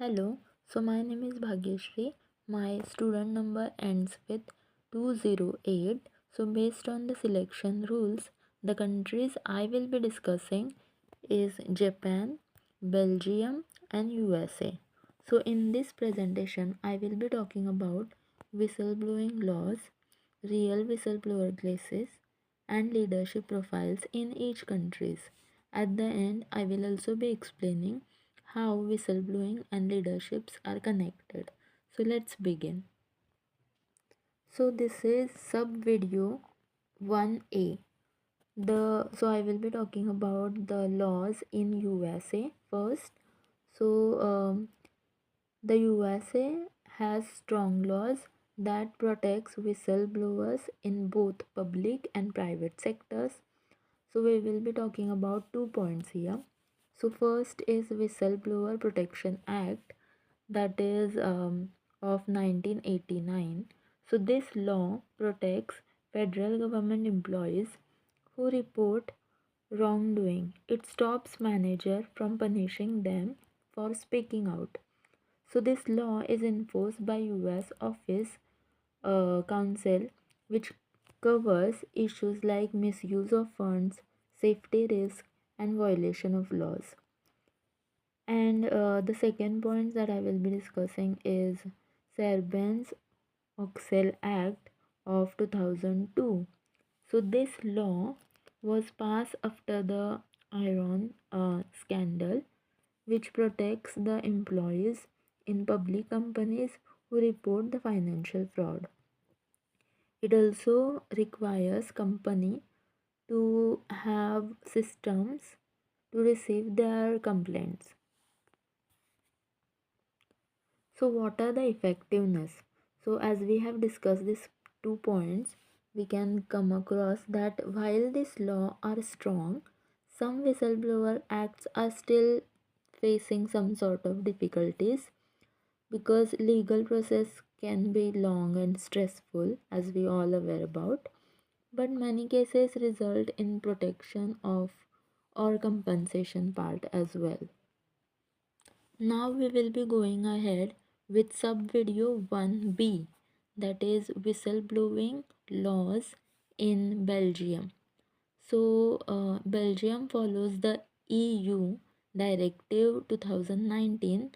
Hello, so my name is Bhagyashri. My student number ends with 208. So based on the selection rules, the countries I will be discussing is Japan, Belgium and USA. So in this presentation, I will be talking about whistleblowing laws, real whistleblower cases and leadership profiles in each countries. At the end, I will also be explaining how whistleblowing and leaderships are connected. So let's begin. So this is sub video 1A. I will be talking about the laws in USA first. The USA has strong laws that protects whistleblowers in both public and private sectors. So we will be talking about 2 points here. So first is Whistleblower Protection Act, that is of 1989. So this law protects federal government employees who report wrongdoing. It stops manager from punishing them for speaking out. So this law is enforced by US Office Council, which covers issues like misuse of funds, safety risk, and violation of laws. And the second point that I will be discussing is Sarbanes-Oxley Act of 2002. So this law was passed after the Iran scandal, which protects the employees in public companies who report the financial fraud. It also requires company to have systems to receive their complaints. So what are the effectiveness? So as we have discussed these 2 points, we can come across that while this law are strong, some whistleblower acts are still facing some sort of difficulties because legal process can be long and stressful, as we all aware about, but many cases result in protection of or compensation part as well. Now we will be going ahead with sub video 1B, that is whistleblowing laws in Belgium. Belgium follows the EU Directive 2019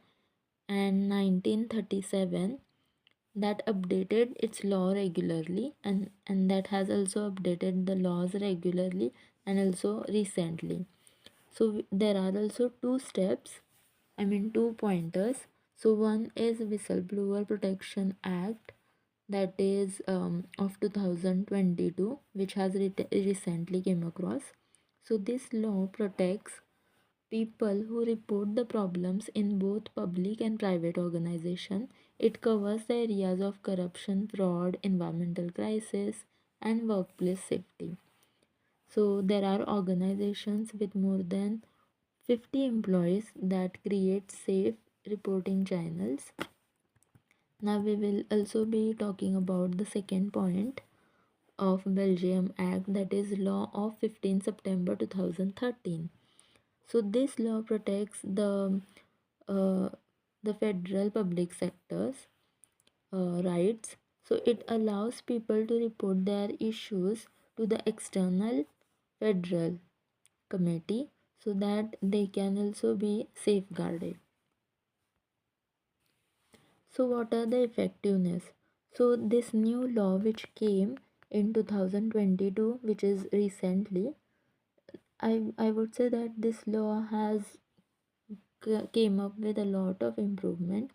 and 1937 that updated its law regularly, and that has also updated the laws regularly and also recently. So there are also two steps, I mean two pointers. So one is Whistleblower Protection Act, that is of 2022, which has recently came across. So this law protects people who report the problems in both public and private organization. It covers the areas of corruption, fraud, environmental crisis, and workplace safety. So there are organizations with more than 50 employees that create safe reporting channels. Now we will also be talking about the second point of Belgium Act, that is law of 15 September 2013. So this law protects uh, the federal public sector's rights. So it allows people to report their issues to the external federal committee so that they can also be safeguarded. So what are the effectiveness? So this new law which came in 2022, which is recently, I would say that this law has came up with a lot of improvement,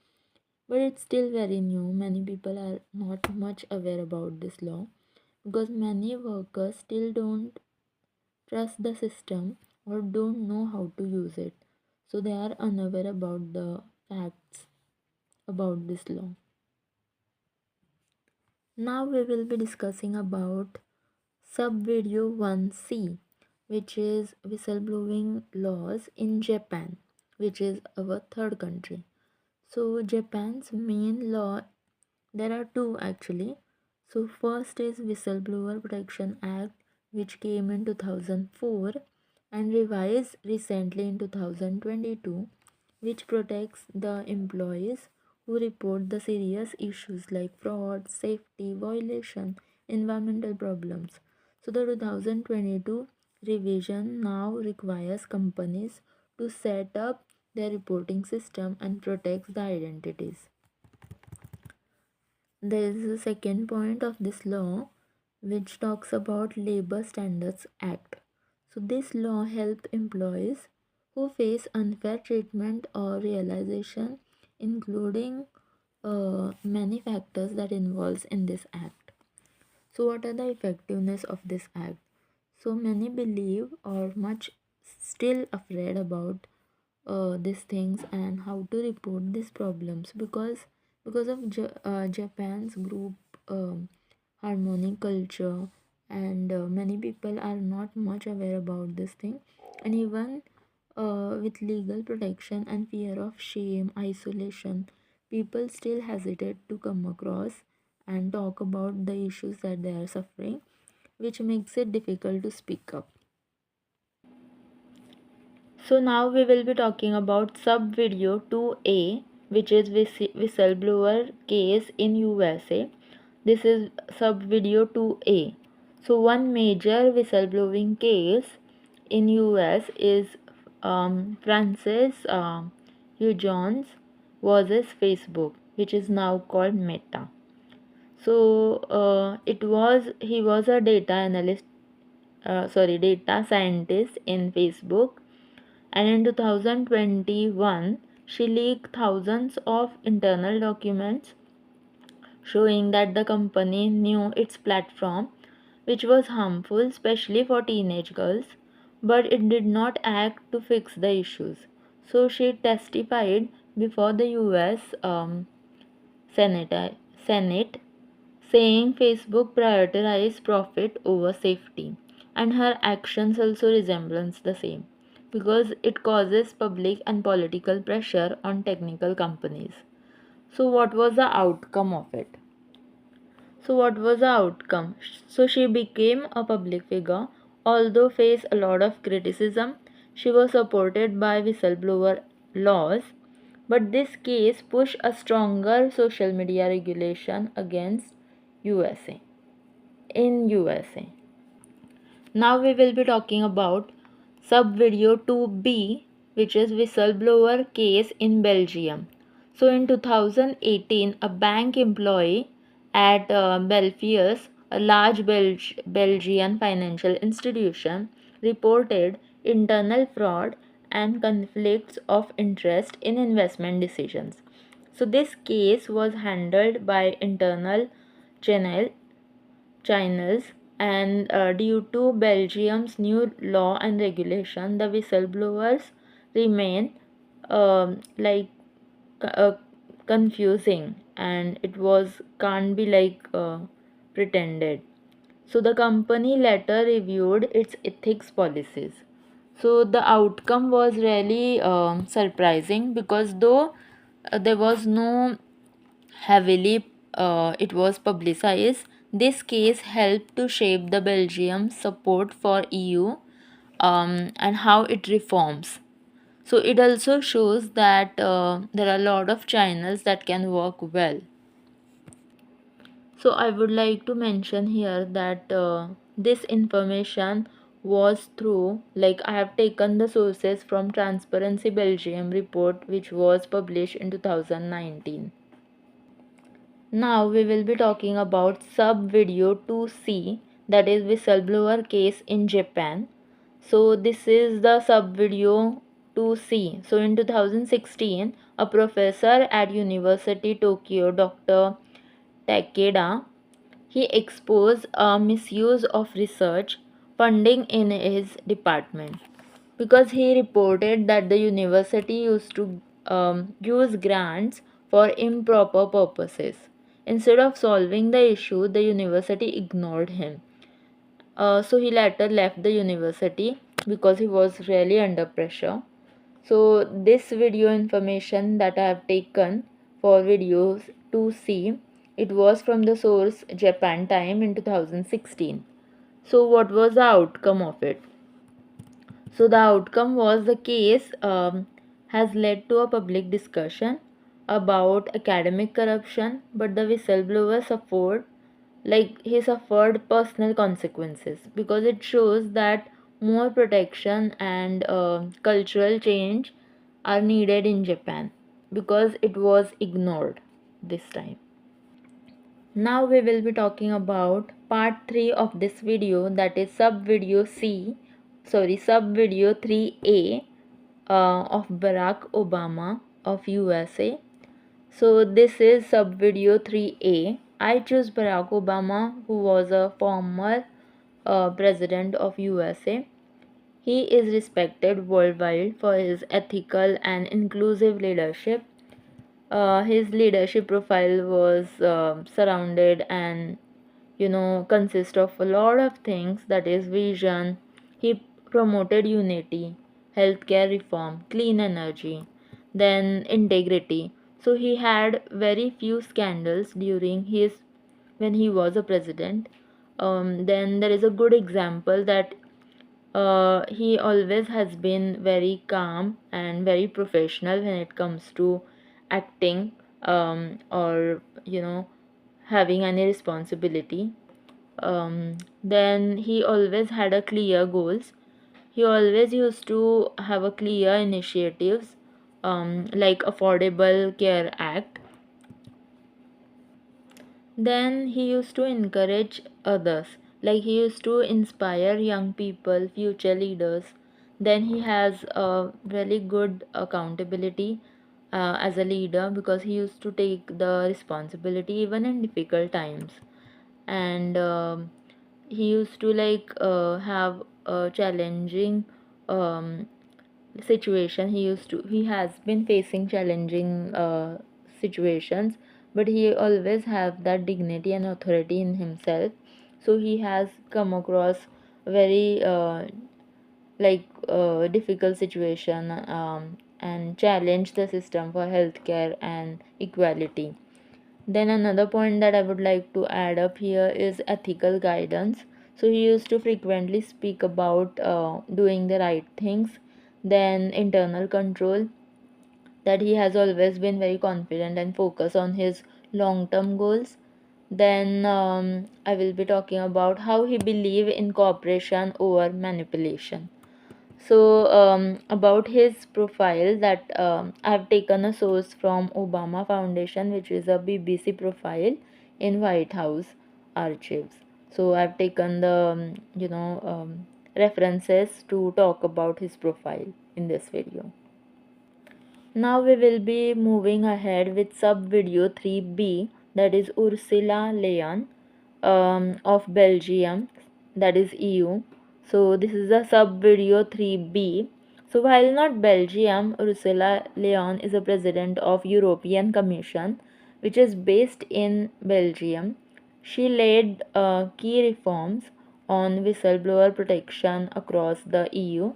but it's still very new. Many people are not much aware about this law because many workers still don't trust the system or don't know how to use it, so they are unaware about the facts about this law. Now we will be discussing about sub video 1C, which is whistleblowing laws in Japan, which is our third country. So Japan's main law, there are two actually. So first is Whistleblower Protection Act, which came in 2004 and revised recently in 2022. which protects the employees who report the serious issues like fraud, safety violation, environmental problems. So the 2022 revision now requires companies to set up their reporting system and protects the identities. There is a second point of this law which talks about Labor Standards Act. So this law helps employees who face unfair treatment or realization, including many factors that involves in this act. So what are the effectiveness of this act? So many believe or much still afraid about these things and how to report these problems because of Japan's group harmonic culture, and many people are not much aware about this thing, and even with legal protection and fear of shame isolation, people still hesitate to come across and talk about the issues that they are suffering, which makes it difficult to speak up. So now we will be talking about sub video 2A, which is whistleblower case in USA. This is sub video 2A. So one major whistleblowing case in US is Francis Hughes versus Facebook, which is now called Meta. So he was a data scientist in Facebook, and in 2021 she leaked thousands of internal documents showing that the company knew its platform, which was harmful especially for teenage girls, but it did not act to fix the issues. So she testified before the US Senate, saying Facebook prioritized profit over safety, and her actions also resembles the same because it causes public and political pressure on technical companies. So what was the outcome of it? So what was the outcome? So she became a public figure. Although faced a lot of criticism, she was supported by whistleblower laws. But this case pushed a stronger social media regulation against USA. In USA. Now we will be talking about sub video 2B, which is whistleblower case in Belgium. So in 2018, a bank employee at Belfius, a large Belgian financial institution, reported internal fraud and conflicts of interest in investment decisions. So this case was handled by internal channel channels, and due to Belgium's new law and regulation, the whistleblowers remain like uh, confusing, and it was can't be pretended. So the company later reviewed its ethics policies. So the outcome was really surprising because though there was no heavily it was publicized. This case helped to shape the Belgium support for EU and how it reforms. So it also shows that there are a lot of channels that can work well. So I would like to mention here that this information was through, like, I have taken the sources from Transparency Belgium report, which was published in 2019. Now we will be talking about sub video 2C, that is whistleblower case in Japan. So this is the sub video 2C. So in 2016, a professor at University Tokyo, Dr. Takeda, he exposed a misuse of research funding in his department because he reported that the university used to use grants for improper purposes. Instead of solving the issue, the university ignored him. So he later left the university because he was really under pressure. So this video information that I have taken for videos to see, it was from the source Japan Time in 2016. So what was the outcome of it? So the outcome was the case has led to a public discussion about academic corruption, but the whistleblower suffered, he suffered personal consequences, because it shows that more protection and cultural change are needed in Japan, because it was ignored this time. Now we will be talking about part 3 of this video, that is sub video 3a of Barack Obama of USA. So this is sub video 3a. I choose Barack Obama, who was a former president of USA. He is respected worldwide for his ethical and inclusive leadership. His leadership profile was surrounded and consist of a lot of things, that is vision. He promoted unity, healthcare reform, clean energy, then integrity. So he had very few scandals during his when he was a president. Then there is a good example that he always has been very calm and very professional when it comes to acting, or having any responsibility. Then he always had a clear goals. He always used to have a clear initiatives, like Affordable Care Act. Then he used to encourage others, like he used to inspire young people, future leaders. Then he has a really good accountability as a leader, because he used to take the responsibility even in difficult times. And he used to have a challenging um, situation. He has been facing challenging situations, but he always have that dignity and authority in himself. So he has come across very difficult situation, and challenge the system for healthcare and equality. Then another point that I would like to add up here is ethical guidance. So he used to frequently speak about doing the right things. Then internal control, that he has always been very confident and focused on his long-term goals. Then I will be talking about how he believe in cooperation over manipulation. So about his profile, that I have taken a source from Obama Foundation, which is a BBC profile in White House archives. So I've taken the references to talk about his profile in this video. Now we will be moving ahead with sub video 3b, that is Ursula Leyen of Belgium, that is EU. So this is a sub video 3b. So while not Belgium, Ursula Leyen is a president of European Commission, which is based in Belgium. She led key reforms on whistleblower protection across the EU.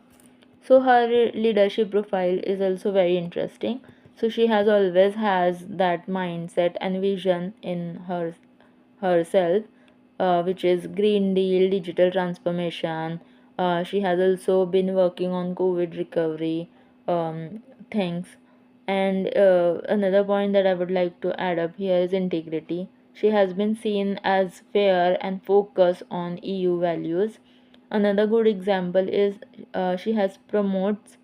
So her leadership profile is also very interesting. So she has always has that mindset and vision in herself, which is Green Deal, digital transformation. She has also been working on COVID recovery things. And another point that I would like to add up here is integrity. She has been seen as fair and focused on EU values. Another good example is she has promotes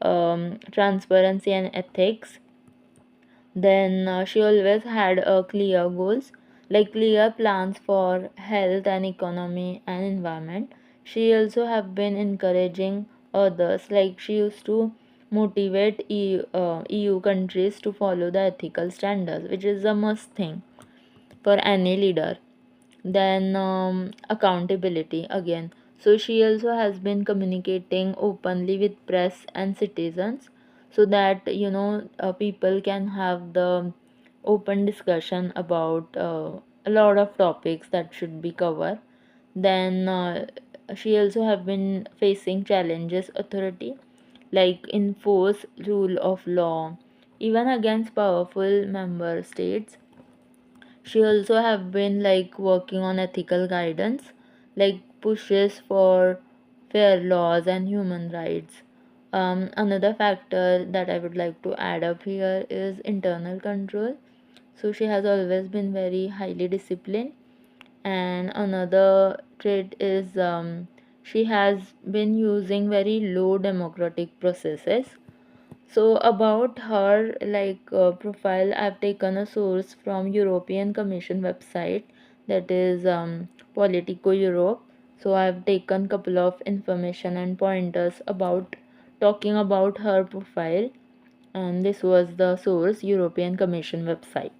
transparency and ethics. Then she always had clear goals, like clear plans for health and economy and environment. She also have been encouraging others, like she used to motivate EU countries to follow the ethical standards, which is a must thing for any leader. Then accountability again. So she also has been communicating openly with press and citizens, so that people can have the open discussion about a lot of topics that should be covered. Then she also have been facing challenges authority, like enforce rule of law even against powerful member states. She also have been working on ethical guidance, like pushes for fair laws and human rights. Another factor that I would like to add up here is internal control. So she has always been very highly disciplined. And another trait is she has been using very low democratic processes. So about her profile, I've taken a source from European Commission website, that is Politico Europe. So I've taken couple of information and pointers about talking about her profile, and this was the source, European Commission website.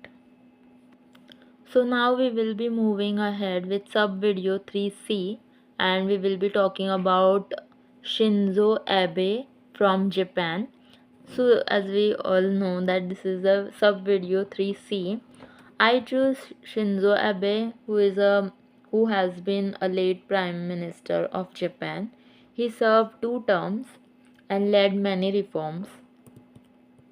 So now we will be moving ahead with sub video 3C, and we will be talking about Shinzo Abe from Japan. So as we all know that this is a sub video 3C, I choose Shinzo Abe, who has been a late Prime Minister of Japan. He served 2 terms and led many reforms.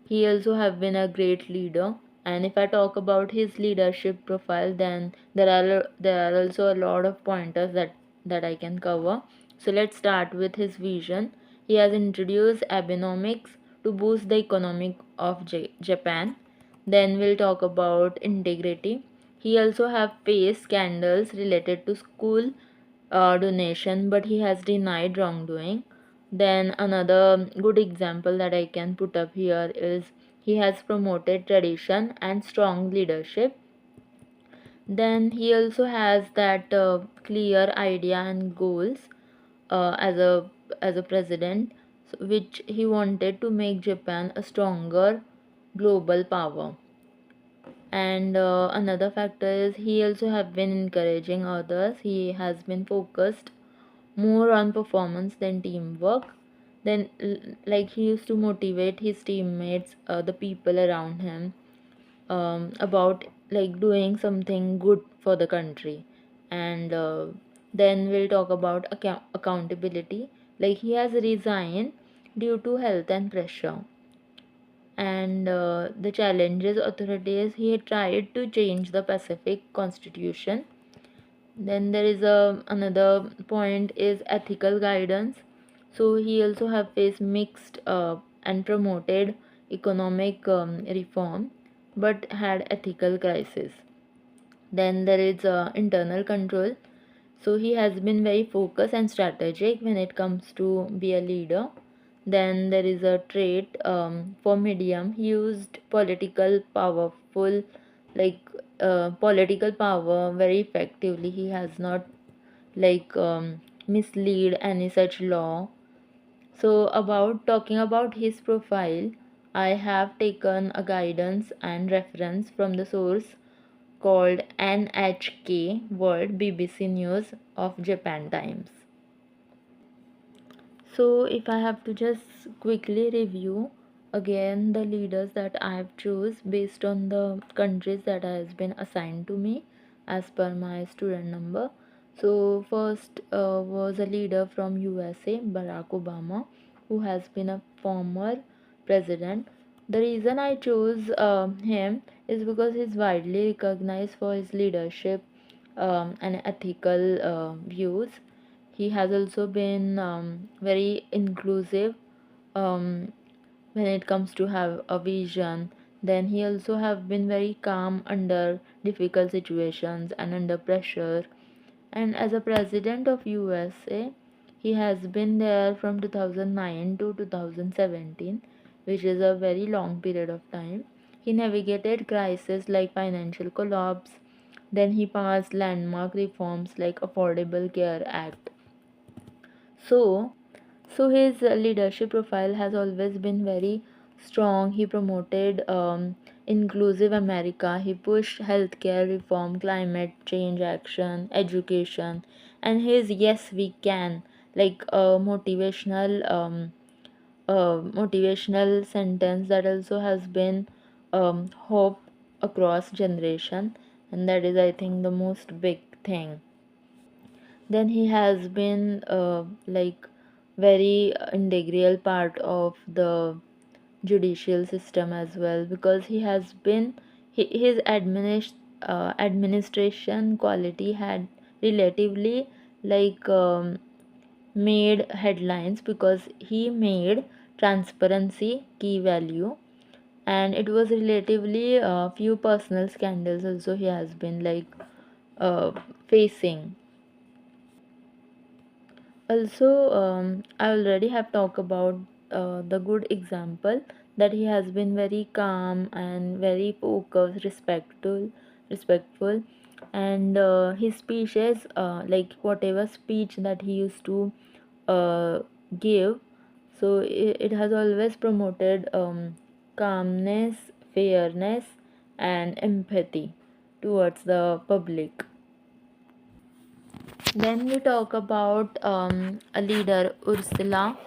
He also have been a great leader, and if I talk about his leadership profile, then there are also a lot of pointers that I can cover. So let's start with his vision. He has introduced Abenomics to boost the economic of Japan. Then we'll talk about integrity. He also have faced scandals related to school donation, but he has denied wrongdoing. Then another good example that I can put up here is he has promoted tradition and strong leadership. Then he also has that clear idea and goals as a president, which he wanted to make Japan a stronger global power. And another factor is he also have been encouraging others. He has been focused more on performance than teamwork. Then like he used to motivate his teammates, the people around him, about like doing something good for the country. And then we'll talk about accountability. Like he has resigned due to health and pressure, and the challenges authorities. He tried to change the Pacific constitution. Then there is another point is ethical guidance. So he also have faced mixed and promoted economic reform, but had ethical crisis. Then there is internal control. So he has been very focused and strategic when it comes to be a leader. Then there is a trait for medium. He used like political power very effectively. He has not mislead any such law. So about talking about his profile, I have taken a guidance and reference from the source called NHK World BBC News of Japan Times. So if I have to just quickly review again the leaders that I have choose based on the countries that has been assigned to me as per my student number. So first was a leader from USA, Barack Obama, who has been a former president. The reason I chose him is because he's widely recognized for his leadership and ethical views. He has also been very inclusive um, when it comes to have a vision. Then he also have been very calm under difficult situations and under pressure. And as a president of USA, he has been there from 2009 to 2017, which is a very long period of time. He navigated crises like financial collapse. Then he passed landmark reforms like Affordable Care Act. So, so his leadership profile has always been very strong. He promoted inclusive America. He pushed healthcare reform, climate change action, education, and his "Yes, we can" like motivational sentence that also has been hope across generation, and that is, I think, the most big thing. Then he has been very integral part of the judicial system as well, because he has been his administration quality had relatively like made headlines because he made transparency key value, and it was relatively few personal scandals also he has been uh, facing. Also, I already have talked about the good example that he has been very calm and very focused, respectful, and his speeches, like whatever speech that he used to uh, give, so it has always promoted calmness, fairness, and empathy towards the public. Then we talk about a leader, Ursula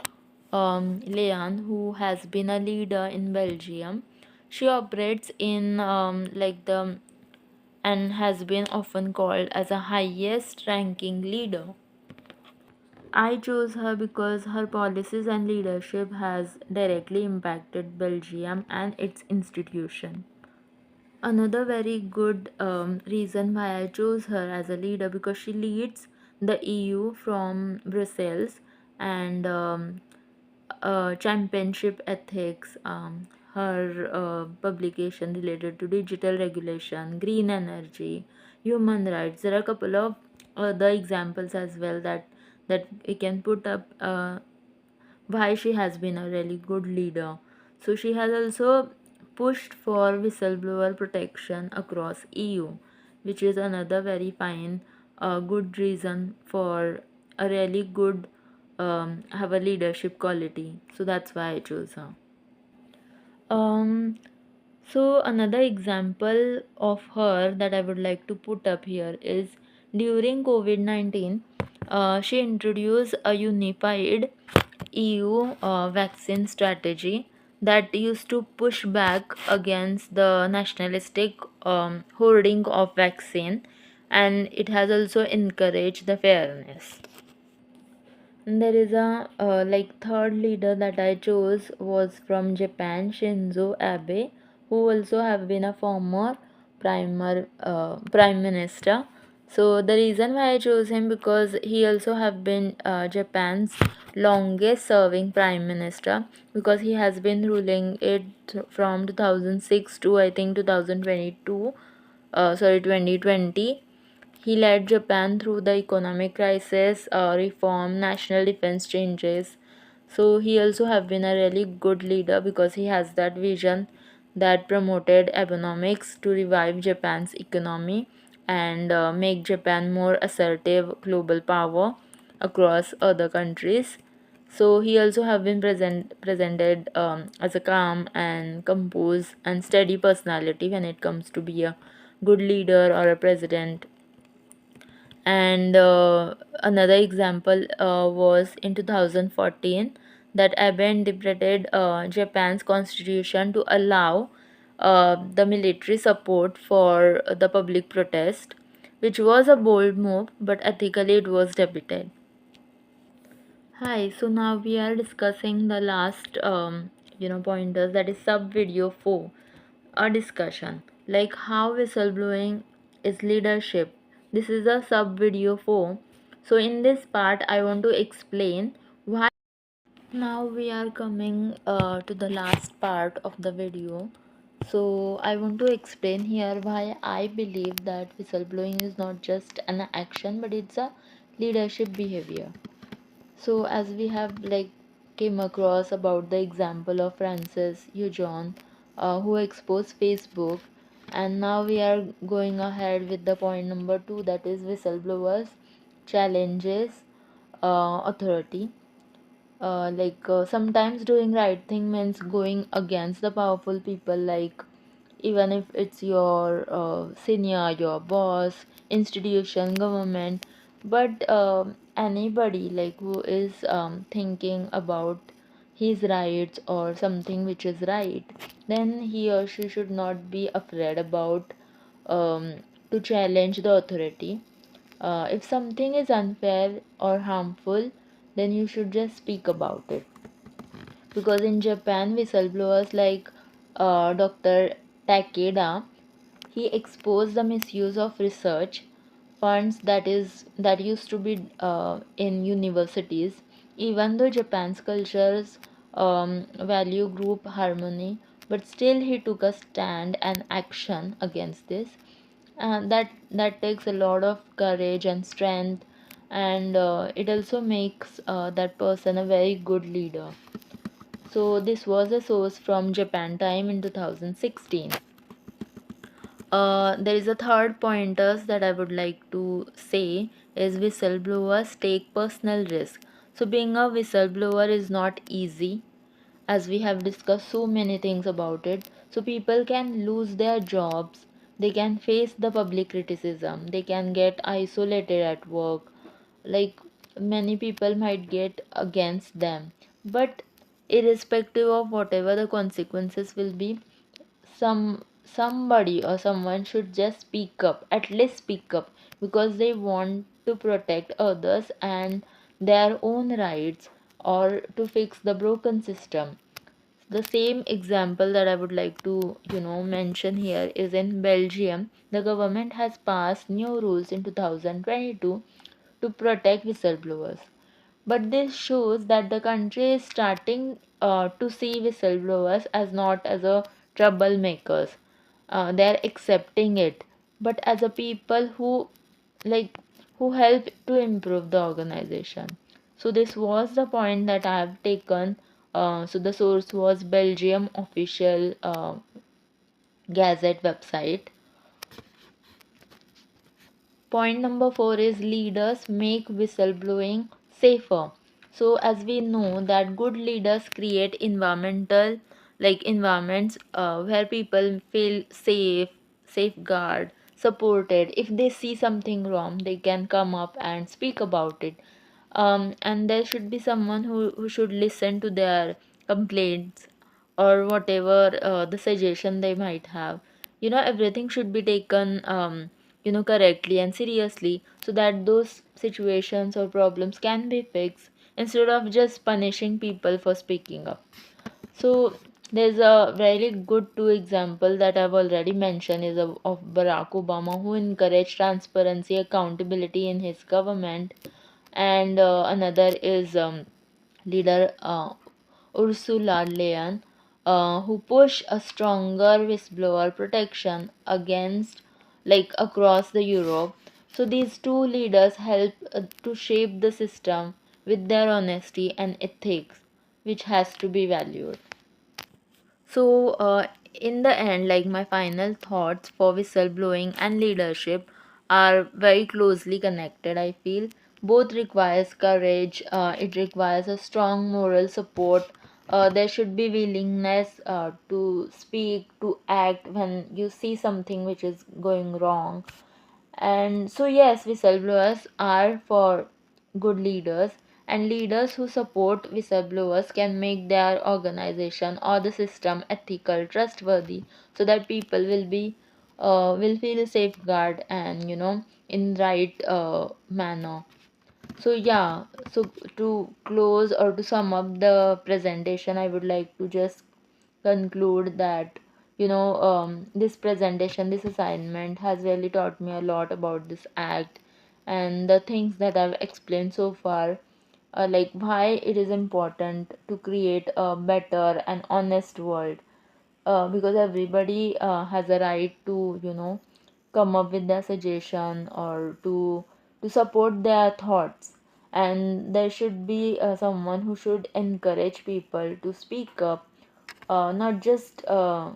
Leyen, who has been a leader in Belgium. She operates in the and has been often called as a highest ranking leader. I chose her because her policies and leadership has directly impacted Belgium and its institution. Another very good reason why I chose her as a leader, because she leads the EU from Brussels, and championship ethics, her publication related to digital regulation, green energy, human rights. There are a couple of other examples as well that we can put up why she has been a really good leader. So she has also pushed for whistleblower protection across EU, which is another very fine, good reason for a really good have a leadership quality. So that's why I chose her. Um, so another example of her that I would like to put up here is during COVID-19, she introduced a unified EU vaccine strategy that used to push back against the nationalistic hoarding of vaccine, and it has also encouraged the fairness. And there is a third leader that I chose was from Japan, Shinzo Abe, who also have been a former prime minister. So the reason why I chose him, because he also have been Japan's longest serving prime minister, because he has been ruling it from 2006 to I think 2022, 2020. He led Japan through the economic crisis, reform, national defense changes. So he also have been a really good leader because he has that vision that promoted Abenomics to revive Japan's economy and make Japan more assertive global power across other countries. So he also have been presented as a calm and composed and steady personality when it comes to be a good leader or a president. And another example was in 2014 that Abe interpreted Japan's constitution to allow the military support for the public protest, which was a bold move, but ethically it was debated. Hi, so now we are discussing the last pointers, that is sub video 4, a discussion like how whistleblowing is leadership. This is a sub video 4. So in this part I want to explain why. Now we are coming to the last part of the video. So I want to explain here why I believe that whistleblowing is not just an action but it's a leadership behavior. So as we have came across about the example of Francis Hujon, who exposed Facebook, and now we are going ahead with the point number 2, that is whistleblowers challenges authority. Sometimes doing right thing means going against the powerful people, like even if it's your senior, your boss, institution, government, but anybody who is thinking about his rights or something which is right, then he or she should not be afraid about um, to challenge the authority. If something is unfair or harmful, then you should just speak about it. Because in Japan, whistleblowers like Dr. Takeda, he exposed the misuse of research funds that used to be in universities. Even though Japan's cultures value group harmony, but still he took a stand and action against this. That takes a lot of courage and strength, and it also makes that person a very good leader. So this was a source from Japan Time in 2016. There is a third pointers that I would like to say is whistleblowers take personal risk. So being a whistleblower is not easy, as we have discussed so many things about it. So people can lose their jobs, they can face the public criticism, they can get isolated at work, like many people might get against them. But irrespective of whatever the consequences will be, somebody or someone should just speak up, at least speak up, because they want to protect others and their own rights, or to fix the broken system. The same example that I would like to mention here is in Belgium. The government has passed new rules in 2022 to protect whistleblowers, but this shows that the country is starting to see whistleblowers as not as a troublemakers. They are accepting it, but as a people like who help to improve the organization. So this was the point that I have taken. So the source was Belgium official Gazette website. Point number 4 is leaders make whistleblowing safer. So as we know that good leaders create environments where people feel safe, safeguard, supported. If they see something wrong, they can come up and speak about it. And there should be someone who should listen to their complaints, or whatever the suggestion they might have. Everything should be taken correctly and seriously, so that those situations or problems can be fixed, instead of just punishing people for speaking up. So there's a very good two example that I've already mentioned is of Barack Obama, who encouraged transparency, accountability in his government, and another is leader Ursula Leyen, who push a stronger whistleblower protection against, across the Europe. So these two leaders help to shape the system with their honesty and ethics, which has to be valued. So, in the end, my final thoughts for whistleblowing and leadership are very closely connected. I feel both requires courage. It requires a strong moral support. There should be willingness to speak, to act when you see something which is going wrong. And so, yes, whistleblowers are for good leaders, and leaders who support whistleblowers can make their organization or the system ethical, trustworthy, so that people will feel safeguard and in right manner. So yeah, so to close or to sum up the presentation, I would like to just conclude that this presentation, this assignment has really taught me a lot about this act, and the things that I've explained so far, like why it is important to create a better and honest world, because everybody has a right to come up with their suggestion, or to support their thoughts. And there should be someone who should encourage people to speak up, not just to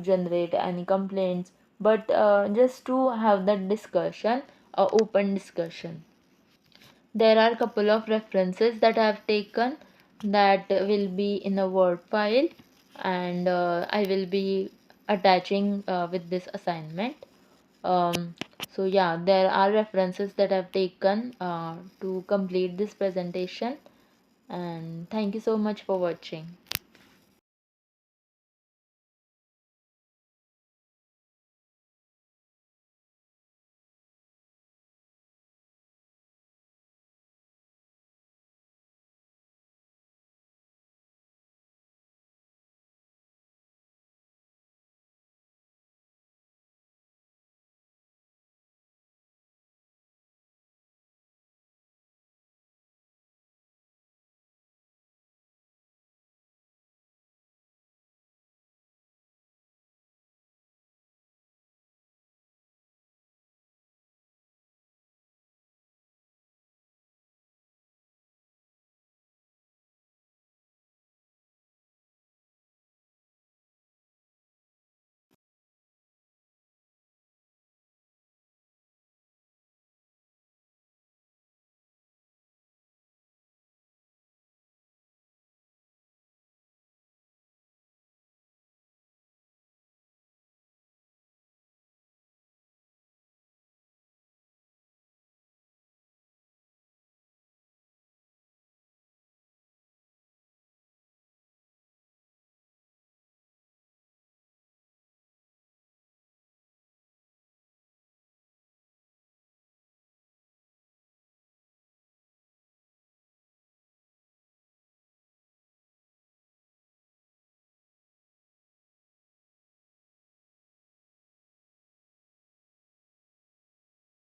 generate any complaints, but just to have that discussion, open discussion. There are a couple of references that I have taken that will be in a Word file, and I will be attaching with this assignment. Um, so yeah, there are references that I've taken to complete this presentation, and thank you so much for watching.